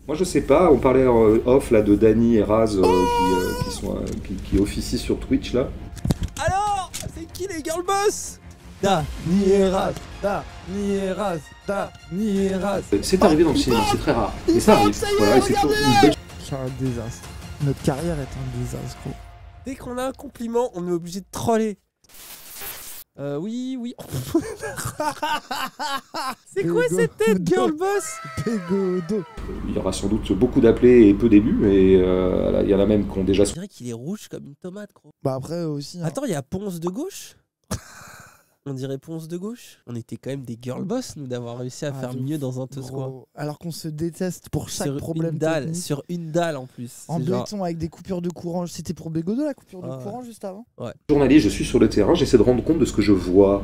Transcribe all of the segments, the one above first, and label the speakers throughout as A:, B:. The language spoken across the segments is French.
A: Moi je sais pas, on parlait en off là de Dany et Raz qui officient sur Twitch là.
B: Alors, c'est qui les girl boss?
C: Dany et Raz, Dany et Raz, Dany et Raz.
A: C'est arrivé dans le cinéma, c'est très rare. Mais ça arrive. Voilà, et c'est toujours une belle...
C: C'est un désastre. Notre carrière est un désastre, gros.
B: Dès qu'on a un compliment, on est obligé de troller. Oui. C'est quoi cette tête, girl boss?
C: Bégodo.
A: Il y aura sans doute beaucoup d'appelés et peu d'élus, et il y en a même qui ont déjà...
B: Je dirais qu'il est rouge comme une tomate, gros.
C: Bah après aussi...
B: Attends, il y a Ponce de gauche. On dirait Ponce de gauche. On était quand même des girl boss, nous, d'avoir réussi à faire mieux dans un Toscoin.
C: Alors qu'on se déteste pour chaque problème
B: technique. Sur une dalle en plus.
C: En béton avec des coupures de courant. C'était pour Bégodo la coupure de courant juste avant.
B: Ouais.
A: Journaliste, je suis sur le terrain, j'essaie de rendre compte de ce que je vois,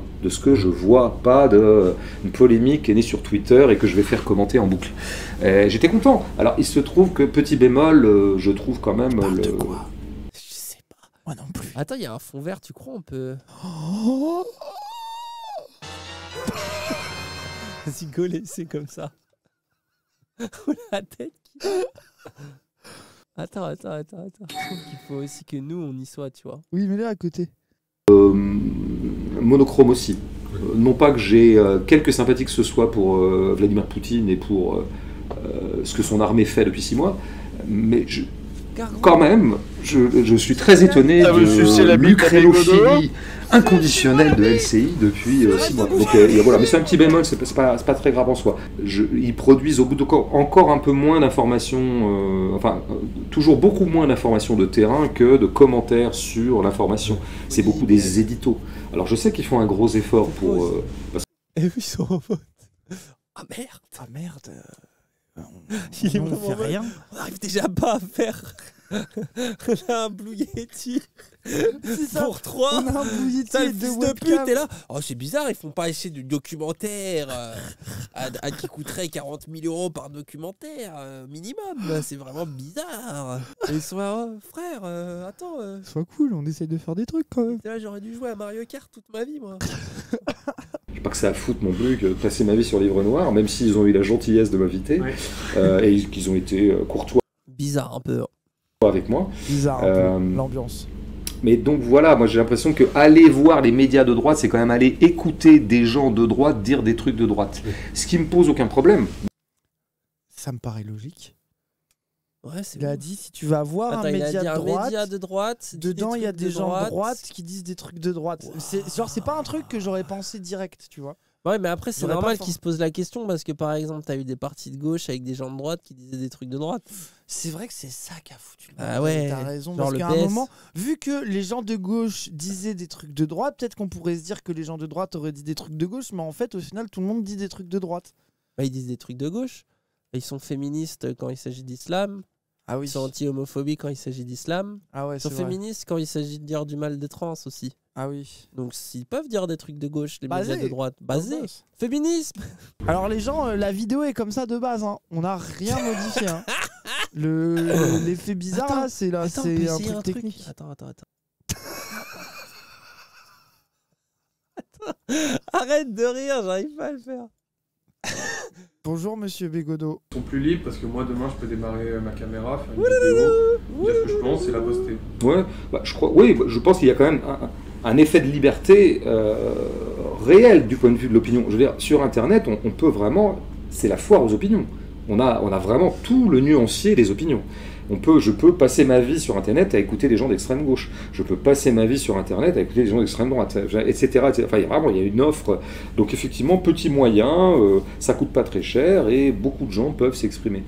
A: pas une polémique qui est née sur Twitter et que je vais faire commenter en boucle. J'étais content. Alors il se trouve que petit bémol, je trouve quand même
C: de quoi? Je sais pas. Moi non plus.
B: Attends, il y a un fond vert, tu crois on peut... Rigoler, c'est comme ça. La tête qui... Attends. Je trouve qu'il faut aussi que nous, on y soit, tu vois.
C: Oui, mais là, à côté.
A: Monochrome aussi. Non pas que j'ai quelques sympathies que ce soit pour Vladimir Poutine et pour ce que son armée fait depuis 6 mois, mais quand même, je suis très étonné de l'ucrélophilie inconditionnelle de LCI depuis 6 mois. Donc voilà, mais c'est un petit bémol, c'est pas très grave en soi. Ils produisent au bout de encore un peu moins d'informations, toujours beaucoup moins d'informations de terrain que de commentaires sur l'information. C'est beaucoup des éditos. Alors je sais qu'ils font un gros effort pour...
B: Et ils sont en vote. Ah merde.
C: On ne fait rien.
B: On n'arrive déjà pas à faire. On a un Blue Yeti pour 3.
C: On a un Blue Yeti
B: ça,
C: et
B: le
C: 2
B: fils de
C: webcams.
B: pute est là. Oh, c'est bizarre, ils font pas essayer du documentaire qui coûterait 40 000 € par documentaire minimum. C'est vraiment bizarre. Et ils sont là, frère, attends.
C: Sois cool, on essaye de faire des trucs quand même.
B: Là, j'aurais dû jouer à Mario Kart toute ma vie, moi.
A: J'ai pas que ça à foutre non plus que de passer ma vie sur Livre Noir, même s'ils ont eu la gentillesse de m'inviter, et qu'ils ont été courtois.
B: Bizarre un peu.
A: Avec moi.
C: Bizarre un peu, l'ambiance.
A: Mais donc voilà, moi j'ai l'impression que aller voir les médias de droite, c'est quand même aller écouter des gens de droite dire des trucs de droite. Ce qui me pose aucun problème.
C: Ça me paraît logique.
B: Ouais, c'est
C: il a dit, si tu vas voir un média de droite, dedans il y a des gens de droite qui disent des trucs de droite. Wow. C'est pas un truc que j'aurais pensé direct, tu vois.
B: Ouais, mais après c'est normal qu'ils se posent la question parce que par exemple t'as eu des partis de gauche avec des gens de droite qui disaient des trucs de droite.
C: C'est vrai que c'est ça qui a foutu le
B: Ah ouais,
C: t'as raison, parce qu'à un moment, vu que les gens de gauche disaient des trucs de droite, peut-être qu'on pourrait se dire que les gens de droite auraient dit des trucs de gauche, mais en fait au final tout le monde dit des trucs de droite.
B: Bah, ils disent des trucs de gauche, ils sont féministes quand il s'agit d'islam.
C: Ah oui.
B: Ils sont anti-homophobie quand il s'agit d'islam.
C: Ah ouais,
B: ils sont féministes quand il s'agit de dire du mal des trans aussi.
C: Ah oui.
B: Donc s'ils peuvent dire des trucs de gauche, les médias de droite, féminisme.
C: Alors les gens, la vidéo est comme ça de base, hein. On n'a rien modifié. Hein. L'effet bizarre là, c'est un truc technique.
B: Attends. Arrête de rire, j'arrive pas à le faire.
C: Bonjour Monsieur Bégodo.
D: Ils sont plus libres parce que moi demain je peux démarrer ma caméra, faire une vidéo, dire ce que je pense et la poster.
A: Ouais, je pense qu'il y a quand même un effet de liberté réel du point de vue de l'opinion. Je veux dire, sur Internet, on peut vraiment, c'est la foire aux opinions. On a vraiment tout le nuancier des opinions. Je peux passer ma vie sur Internet à écouter des gens d'extrême gauche. Je peux passer ma vie sur Internet à écouter des gens d'extrême droite, etc. Enfin, il y a une offre. Donc effectivement, petit moyen, ça coûte pas très cher et beaucoup de gens peuvent s'exprimer.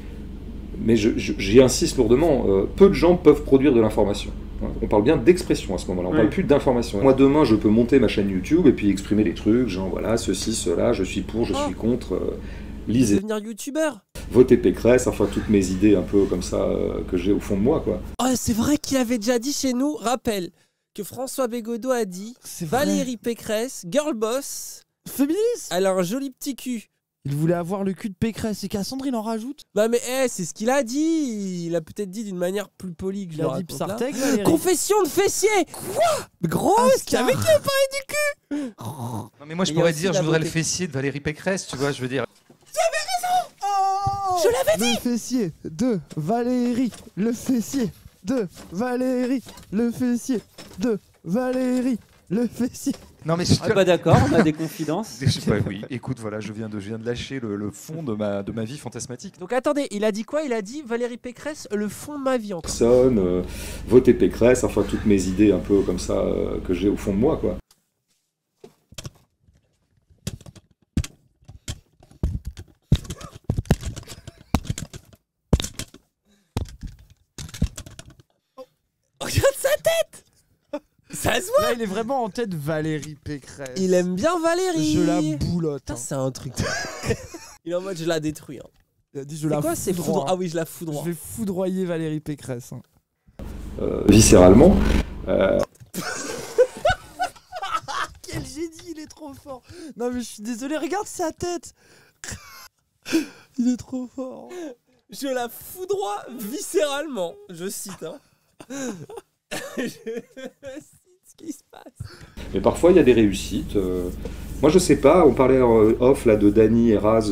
A: Mais j'y insiste lourdement, peu de gens peuvent produire de l'information. On parle bien d'expression à ce moment-là, on parle plus d'information. Moi demain, je peux monter ma chaîne YouTube et puis exprimer des trucs, genre voilà, ceci, cela, je suis pour, je suis contre. Lisez.
B: Devenir youtubeur.
A: Voter Pécresse, enfin toutes mes idées un peu comme ça que j'ai au fond de moi, quoi.
B: Oh, c'est vrai qu'il avait déjà dit chez nous, rappel, que François Bégodeau a dit Valérie Pécresse, girl boss,
C: féministe.
B: Elle a un joli petit cul.
C: Il voulait avoir le cul de Pécresse et Cassandre il en rajoute.
B: Bah mais c'est ce qu'il a dit. Il a peut-être dit d'une manière plus polie que je le raconte dit
C: Psartek, Valérie.
B: Confession de fessier. Quoi? Grosse, qui avait qui a parlé du cul.
E: Non mais moi je pourrais dire je voudrais le fessier de Valérie Pécresse, tu vois, je veux dire.
B: Tu avais raison. Je l'avais
C: dit. Le fessier de Valérie. Le fessier de Valérie. Le fessier de Valérie. Le fessier.
E: Non mais
F: Ah bah d'accord, on a des confidences.
E: je sais pas, oui. Écoute, voilà, je viens de lâcher le fond de ma vie fantasmatique.
B: Donc attendez, il a dit quoi? Il a dit Valérie Pécresse, le fond de ma vie encore.
A: Personne, voter Pécresse, enfin toutes mes idées un peu comme ça que j'ai au fond de moi, quoi.
B: Regarde sa tête. Ça se voit.
C: Là, il est vraiment en tête Valérie Pécresse.
B: Il aime bien Valérie.
C: Je la boulotte.
B: Putain, c'est un truc. Il est en mode je la détruis. Hein.
C: Il a dit je
B: C'est
C: la
B: quoi c'est
C: foudroie.
B: Ah oui, je la foudroie.
C: Je vais foudroyer Valérie Pécresse. Hein.
A: Viscéralement.
C: Quel génie, il est trop fort. Non mais je suis désolé, regarde sa tête. Il est trop fort.
B: Je la foudroie viscéralement. Je cite. Hein. Je cite ce qui se passe.
A: Mais parfois, il y a des réussites. Moi, je sais pas, on parlait en off là, de Dany et Raz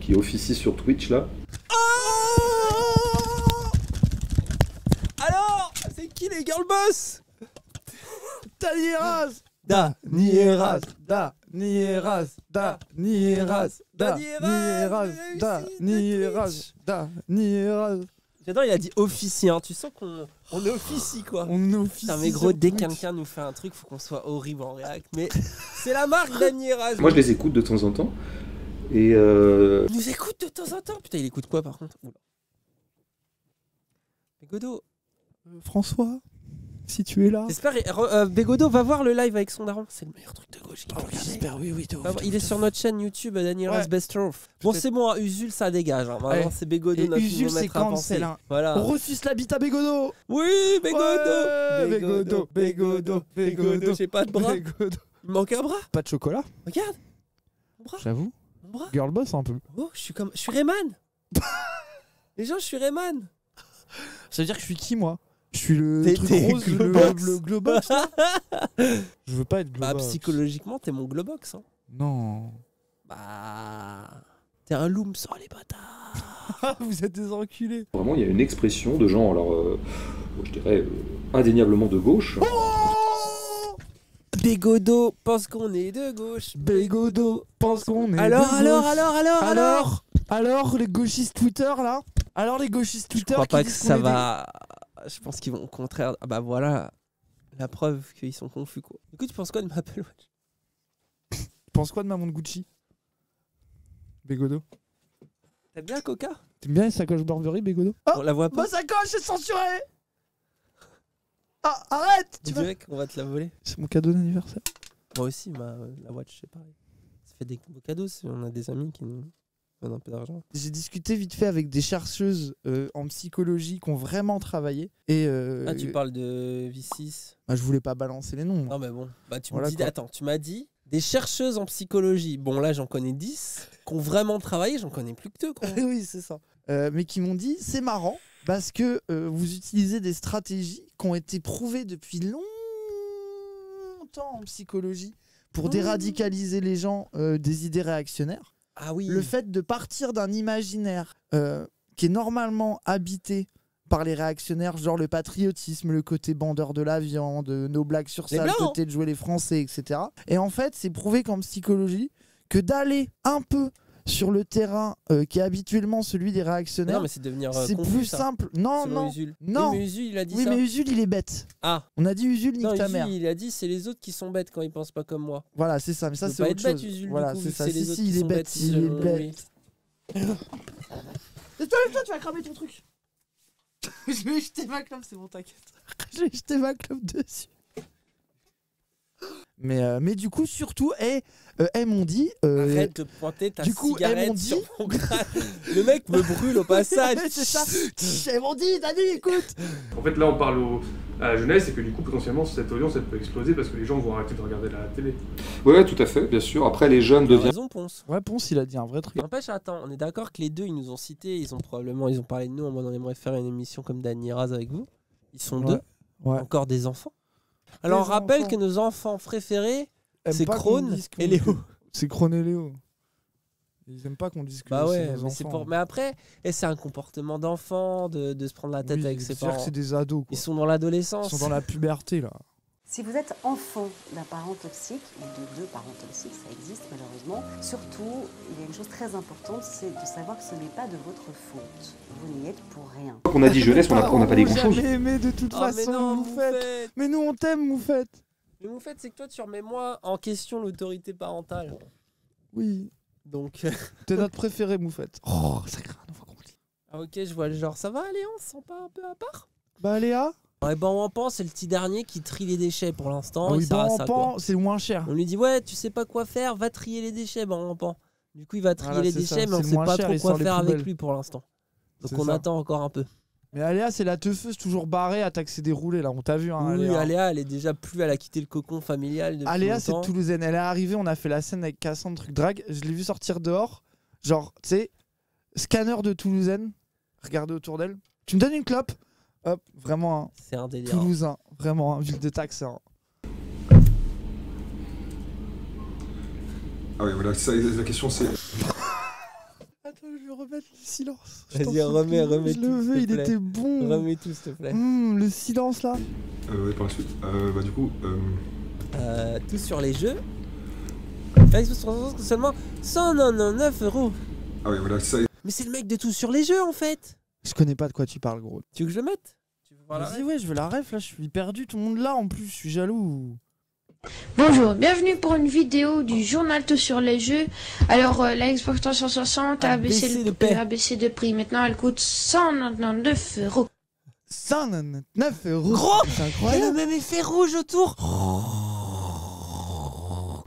A: qui officient sur Twitch, là.
B: Alors, c'est qui les girl boss?
C: Dany Eras.
B: Dany Eras.
C: Dany Eras. Dany Eras.
B: Dany Eras.
C: Dany Eras. Dany Eras.
B: J'adore, il a dit officie, hein. Tu sens qu'on officie quoi.
C: On officie.
B: Putain, mais gros,
C: sur
B: dès que
C: Twitch.
B: quelqu'un nous fait un truc, faut qu'on soit horrible en réact. Mais c'est la marque Dany Eras.
A: Moi, je les écoute de temps en temps. Et
B: Il nous écoute de temps en temps. Putain, il écoute quoi par contre? Oula. Bégodo.
C: François, si tu es là.
B: J'espère. Bégodo va voir le live avec son daron. C'est le meilleur truc de gauche.
C: J'espère, oui, oui.
B: Il est sur notre chaîne YouTube, Dany Eras
C: Ouais.
B: Best of. Bon, c'est bon, hein, Usul, ça dégage. Hein. Vraiment,
C: Ouais.
B: c'est Bégodo,
C: Et
B: notre
C: Usul,
B: nouveau
C: c'est
B: maître à penser.
C: cancel, hein.
B: Voilà.
C: On refuse la bite à Bégodo.
B: Oui, Bégodo.
C: Ouais, Bégodo, Bégodo, Bégodo.
B: J'ai pas de bras.
C: Bégodo.
B: Il me manque un bras.
C: Pas de chocolat,
B: Regarde. Mon bras.
C: j'avoue.
B: Mon bras.
C: Girl boss un peu.
B: Oh, je suis Rayman. Les gens, je suis Rayman.
C: Ça veut dire que je suis qui, moi? Je suis le
B: T'es
C: truc rose,
B: Globox.
C: le Globox. là. Je veux pas être
B: Bah,
C: Globox.
B: psychologiquement, t'es mon Globox. Hein.
C: Non.
B: Bah. T'es un loom sans les bâtards.
C: Vous êtes des enculés.
A: vraiment, il y a une expression de gens, alors, je dirais, indéniablement de gauche.
B: Bégodo pense qu'on est de gauche.
C: Bégodo pense qu'on est
B: Alors,
C: de
B: alors.
C: gauche. Alors, les gauchistes Twitter, là. Alors, les gauchistes
B: Je
C: Twitter
B: crois
C: qui
B: pas que
C: disent qu'on
B: ça
C: est
B: va. Je pense qu'ils vont au contraire. Ah bah voilà. La preuve qu'ils sont confus quoi. Écoute, tu penses quoi de ma Apple Watch?
C: Tu penses quoi de ma montre Gucci? Bégodo.
B: T'aimes bien Coca?
C: T'aimes bien les sacoches Burberry, Bégodo?
B: On la voit pas.
C: Ma sacoche est censurée. Ah, arrête.
B: Tu dirais qu'on va te la voler?
C: C'est mon cadeau d'anniversaire.
B: Moi aussi, la Watch, c'est pareil. Ça fait des beaux cadeaux si on a des amis qui nous donnent un peu d'argent.
C: J'ai discuté vite fait avec des chercheuses en psychologie qui ont vraiment travaillé. Et
B: Ah, tu parles de V6?
C: bah, je voulais pas balancer les noms. moi.
B: Non, mais bon. Bah, tu
C: Voilà
B: me dis.
C: quoi.
B: Attends, tu m'as dit des chercheuses en psychologie. Bon, là, j'en connais 10. Qui ont vraiment travaillé, j'en connais plus que 2. Quoi.
C: Oui, c'est ça. Mais qui m'ont dit, c'est marrant parce que vous utilisez des stratégies qui ont été prouvées depuis longtemps en psychologie pour déradicaliser les gens des idées réactionnaires.
B: Ah oui.
C: Le fait de partir d'un imaginaire qui est normalement habité par les réactionnaires, genre le patriotisme, le côté bandeur de la viande, nos blagues sur
B: Les
C: ça, le
B: Blancs.
C: côté de jouer les Français, etc. Et en fait, c'est prouvé qu'en psychologie, que d'aller un peu sur le terrain qui est habituellement celui des
B: Mais
C: réactionnaires,
B: non, mais c'est devenir
C: c'est
B: confus,
C: plus
B: ça,
C: simple. Non,
B: selon
C: non.
B: Usul.
C: non.
B: Oui, mais Usul, il a dit
C: Oui,
B: ça.
C: mais Usul, il est bête.
B: Ah.
C: On a dit Usul, nique
B: Non,
C: ta
B: Usul,
C: mère.
B: il a dit c'est les autres qui sont bêtes quand ils pensent pas comme moi.
C: Voilà, c'est ça. Mais ça,
B: Il peut
C: c'est
B: pas
C: autre
B: être bête,
C: chose.
B: Usul,
C: Voilà,
B: du coup,
C: c'est
B: vu que
C: ça.
B: c'est les
C: Si,
B: autres
C: si,
B: qui
C: il est
B: sont
C: bête.
B: bêtes,
C: Il est
B: selon lui.
C: bête. Toi, tu vas cramer ton truc. Je vais jeter ma clope, c'est bon, t'inquiète. Je vais jeter ma clope dessus. Mais du coup, surtout, elles m'ont dit.
B: Arrête de pointer ta
C: du coup, elles
B: cigarette
C: m'ont dit-
B: sur mon crâne. Le mec me brûle au passage.
C: C'est ça. Elles m'ont dit, Dany, écoute.
D: En fait, là, on parle à la jeunesse et que du coup, potentiellement, cette audience, elle peut exploser parce que les gens vont arrêter de regarder la télé.
A: Ouais, tout à fait, bien sûr. Après, les jeunes
B: T'as
A: deviennent.
B: raison, Ponce.
C: Ouais, Ponce, il a dit un vrai truc.
B: N'empêche, attends, on est d'accord que les deux, ils nous ont cités, ils ont parlé de nous en mode on aimerait faire une émission comme Dany Eras avec vous. Ils sont
C: Ouais.
B: deux,
C: Ouais.
B: encore des enfants. Alors on
C: Des
B: rappelle
C: enfants.
B: que nos enfants préférés,
C: Aime
B: c'est
C: pas qu'on
B: Krone
C: dise qu'on-
B: et Léo.
C: C'est Krone et Léo. Ils aiment pas qu'on dise que
B: Bah
C: c'est
B: ouais,
C: nos
B: mais c'est
C: enfants.
B: pour. Mais après, c'est un comportement d'enfant de se prendre la tête
C: Oui,
B: avec ses
C: c'est-à-dire
B: parents.
C: que c'est des ados. Quoi.
B: Ils sont dans
C: Ils
B: l'adolescence.
C: sont dans la puberté là.
G: Si vous êtes enfant d'un parent toxique, ou de deux parents toxiques, ça existe malheureusement, surtout, il y a une chose très importante, c'est de savoir que ce n'est pas de votre faute. Vous n'y êtes pour rien.
A: Quand on a dit jeunesse, on n'a pas dit grand-chose.
C: jamais aimé de toute
B: Ah, mais
C: façon,
B: non,
C: Moufette.
B: Moufette.
C: Mais nous on t'aime, Moufette.
B: Mais Moufette, c'est que toi, tu remets moi en question l'autorité parentale.
C: Oui,
B: Donc.
C: t'es notre préféré, Moufette. Oh, ça craint, on va comprendre.
B: Ah, ok, je vois le genre. Ça va, Léon? On se sent pas un peu à part?
C: Bah Léa.
B: Ouais, ben on pense, c'est le petit dernier qui trie les déchets pour l'instant.
C: Ah
B: il
C: oui,
B: sert à ça, quoi.
C: c'est le moins cher.
B: On lui dit, ouais, tu sais pas quoi faire, va trier les déchets, Ban. Du coup, il va trier
C: Voilà,
B: les
C: c'est ça,
B: déchets, mais on
C: c'est le
B: sait
C: moins
B: pas
C: cher,
B: trop
C: il
B: quoi
C: sort les
B: faire avec
C: poubelles.
B: lui pour l'instant. Donc
C: C'est
B: on
C: ça.
B: attend encore un peu.
C: Mais Aléa, c'est la teufeuse toujours barrée à taxer des roulés là, on t'a vu hein,
B: Oui,
C: Aléa.
B: Aléa, elle est déjà plus, elle a quitté le cocon familial depuis
C: Aléa, c'est
B: longtemps.
C: toulousaine. Elle est arrivée, on a fait la scène avec Cassandre truc drag. Je l'ai vu sortir dehors. Genre, tu sais, scanner de toulousaine. Regardez autour d'elle. Tu me donnes une clope? Hop, vraiment un
B: C'est un délire.
C: toulousain. Vraiment un ville de taxe. Hein.
H: Ah oui, voilà, ça, la question c'est...
C: Attends, je vais remettre le silence. Je
B: Vas-y,
C: t'en supplie.
B: remets
C: Je
B: tout,
C: le veux,
B: s'il
C: il
B: te plaît.
C: était bon.
B: Remets tout, s'il te plaît.
C: Le silence là.
H: ouais, par la suite. Bah du coup...
B: Tout sur les jeux. Xbox 360 seulement 199 €.
H: Ah oui, voilà, ça...
B: Mais c'est le mec de tout sur les jeux en fait.
C: Je connais pas de quoi tu parles, gros.
B: Tu veux que je le mette? Tu veux voir la
C: Vas-y,
B: ref?
C: ouais, je veux la ref là. Je suis perdu. Tout le monde là en plus. Je suis jaloux.
I: Bonjour, bienvenue pour une vidéo du journal tout sur les jeux. Alors la Xbox 360 a baissé de prix. Maintenant elle coûte 199 €.
C: 199 €.
B: Gros,
C: c'est
B: il y a
C: incroyable.
B: le même effet rouge autour.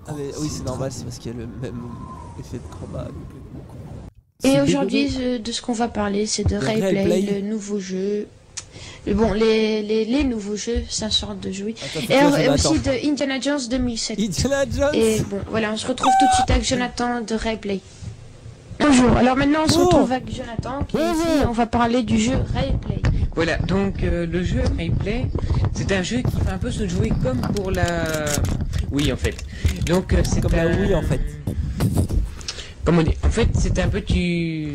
B: Ah mais oui, c'est normal, c'est parce qu'il y a le même effet de combat.
I: Et aujourd'hui de ce qu'on va parler, c'est de Rayplay,
B: Rayplay.
I: le nouveau jeu. Bon, les nouveaux jeux, c'est un sorte de jeu. Oui.
B: Attends,
I: Et alors,
B: Jonathan.
I: aussi de Indiana Jones 2007.
B: Indiana Jones.
I: Et bon, voilà, on se retrouve tout de suite avec Jonathan de Rayplay. Bonjour, alors maintenant on se retrouve avec Jonathan qui est ici, on va parler du jeu Rayplay.
J: Voilà, donc le jeu Rayplay, c'est un jeu qui va un peu se jouer comme pour la Wii en fait. Donc c'est
B: Comme la Wii, en fait.
J: Comment dire? En fait, c'est un petit...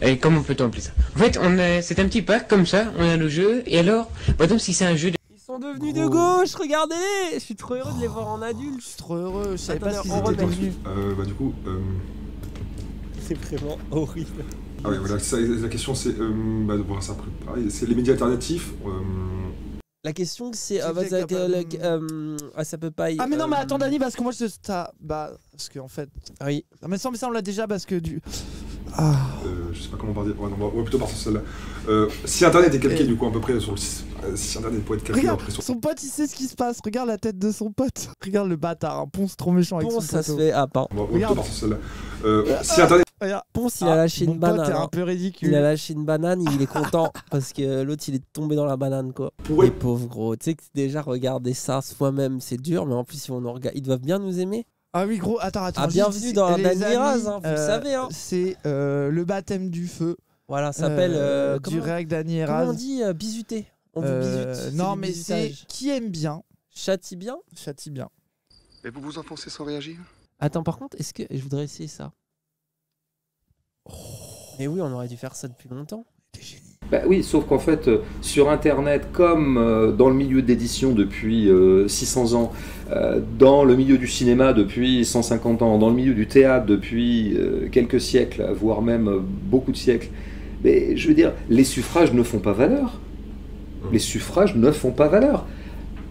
J: Et comment peut-on appeler ça? En fait, c'est un petit pack comme ça, on a le jeu, et alors, par exemple, si c'est un jeu de...
B: Ils sont devenus de gauche, regardez-les. Je suis trop heureux de les voir en adulte.
C: Je suis trop heureux. Je savais pas
B: Attendez,
C: ce qu'ils
B: on
C: étaient
B: remet.
C: devenus.
H: bah du coup...
B: C'est vraiment horrible.
H: Ah oui, voilà, ça, la question c'est... bah bon, c'est après, pareil, c'est les médias alternatifs.
B: La question c'est
C: Qui faisait
B: ça peut pas.
C: Ah mais non mais attends Dani parce que moi je parce que en fait
B: oui.
C: Ah, mais ça on l'a déjà parce que du
H: je sais pas comment partir. Ouais, non, on va plutôt partir sur celle-là. Si Internet est calqué du coup à peu près sur le... Si Internet pourrait être calqué
C: regarde
H: après sur...
C: son pote il sait ce qui se passe. Regarde la tête de son pote. Regarde le bâtard. Un Ponce trop méchant avec
B: Ponce,
C: son
B: ça se
C: poteau.
B: fait. Ah pardon.
H: On va plutôt
C: Regarde.
H: partir sur celle-là. Si Internet...
C: Regarde.
B: Ponce il a lâché
C: mon
B: une
C: pote
B: banane.
C: est un
B: hein.
C: peu ridicule.
B: Il a lâché une banane, il est content parce que l'autre il est tombé dans la banane quoi.
H: Ouais.
B: Les pauvres gros. Tu sais que déjà regarder ça soi-même c'est dur, mais en plus ils doivent bien nous aimer.
C: Ah oui gros attends.
B: Ah, bienvenue dans
C: les
B: Dani
C: amis,
B: Raz, hein, vous le savez, hein.
C: C'est le baptême du feu.
B: Voilà, ça s'appelle
C: du réac Dani
B: comment on
C: Raz.
B: dit bisuter. On dit bisute.
C: Non
B: du
C: mais c'est
B: bisutage.
C: qui aime bien
B: Châtie bien.
C: châtie bien.
K: Et vous vous enfoncez sans réagir?
B: Attends, par contre, est-ce que je voudrais essayer ça? Mais oui, on aurait dû faire ça depuis longtemps.
A: Bah oui, sauf qu'en fait, sur Internet, comme dans le milieu d'édition depuis 600 ans, dans le milieu du cinéma depuis 150 ans, dans le milieu du théâtre depuis quelques siècles, voire même beaucoup de siècles, mais je veux dire, les suffrages ne font pas valeur. Les suffrages ne font pas valeur.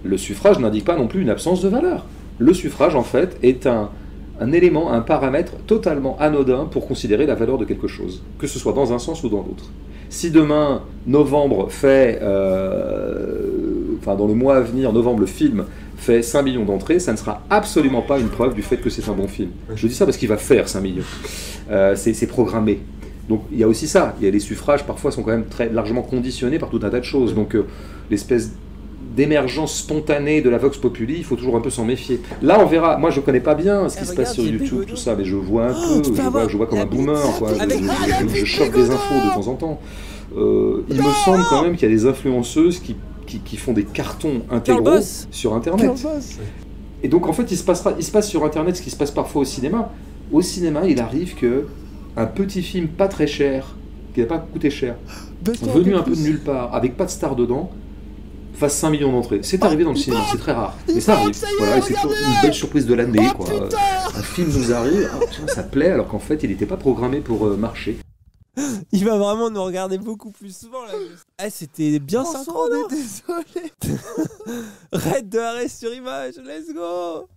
A: Le suffrage n'indique pas non plus une absence de valeur. Le suffrage, en fait, est un élément, un paramètre totalement anodin pour considérer la valeur de quelque chose, que ce soit dans un sens ou dans l'autre. Si demain, novembre fait, dans le mois à venir, novembre, le film fait 5 millions d'entrées, ça ne sera absolument pas une preuve du fait que c'est un bon film. Je dis ça parce qu'il va faire 5 millions. C'est programmé. Donc il y a aussi ça, les suffrages parfois sont quand même très largement conditionnés par tout un tas de choses. Donc l'espèce d'émergence spontanée de la Vox Populi, il faut toujours un peu s'en méfier. Là, on verra. Moi, je connais pas bien ce qui se passe sur YouTube, tout ça, mais je vois un peu. Je vois comme un boomer, quoi. Je chope des infos de temps en temps. Il me semble quand même qu'il y a des influenceuses qui font des cartons intégraux sur Internet. Et donc, en fait, il se passe sur Internet ce qui se passe parfois au cinéma. au cinéma, il arrive que un petit film pas très cher, qui n'a pas coûté cher, venu un peu de nulle part, avec pas de star dedans, fasse 5 millions d'entrées. C'est arrivé dans le cinéma, c'est très rare. Mais ça arrive. Voilà, et c'est toujours une belle surprise de l'année. Quoi. Un film nous arrive, ça plaît, alors qu'en fait, il n'était pas programmé pour marcher.
B: Il va vraiment nous regarder beaucoup plus souvent là. C'était bien synchro.
C: On est désolé.
B: Raid de arrêt sur image, let's go.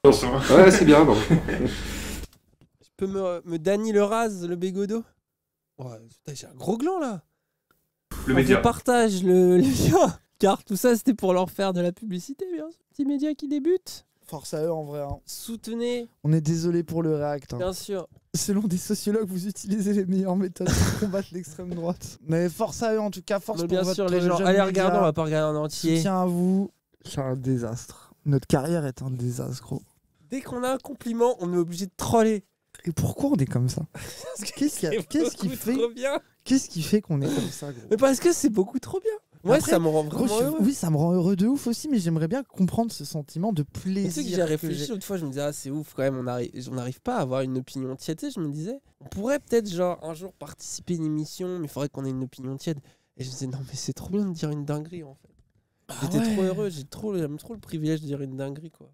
A: Ouais, c'est bien. Bon.
B: Je peux me Dany le rase, le bégodo. Ouais, j'ai un gros gland là.
D: Le média.
B: On partage le lien. Car tout ça, c'était pour leur faire de la publicité, bien sûr. Petit média qui débute.
C: Force à eux en vrai. Hein.
B: Soutenez.
C: On est désolé pour le React. Hein.
B: Bien sûr.
C: Selon des sociologues, vous utilisez les meilleures méthodes pour combattre l'extrême droite. Mais force à eux, en tout cas, force
B: mais
C: pour
B: bien
C: votre
B: sûr, les gens.
C: jeune
B: Allez,
C: média.
B: regardons, on va pas regarder en entier.
C: Soutien à vous. C'est un désastre. Notre carrière est un désastre, gros.
B: Dès qu'on a un compliment, on est obligé de troller.
C: Et pourquoi on est comme ça? Qu'est-ce qui fait qu'on est comme ça, gros?
B: Mais parce que c'est beaucoup trop bien. Ouais,
C: après,
B: ça me rend vraiment heureux.
C: Oui, ça me rend heureux de ouf aussi, mais j'aimerais bien comprendre ce sentiment de plaisir.
B: Tu sais que j'ai réfléchi l'autre fois, je me disais, ah, c'est ouf quand même, on n'arrive pas à avoir une opinion tiède. Tu sais, je me disais, on pourrait peut-être genre un jour participer à une émission, mais il faudrait qu'on ait une opinion tiède. Et je me disais, non, mais c'est trop bien de dire une dinguerie en fait. J'étais trop heureux, j'aime trop le privilège de dire une dinguerie quoi.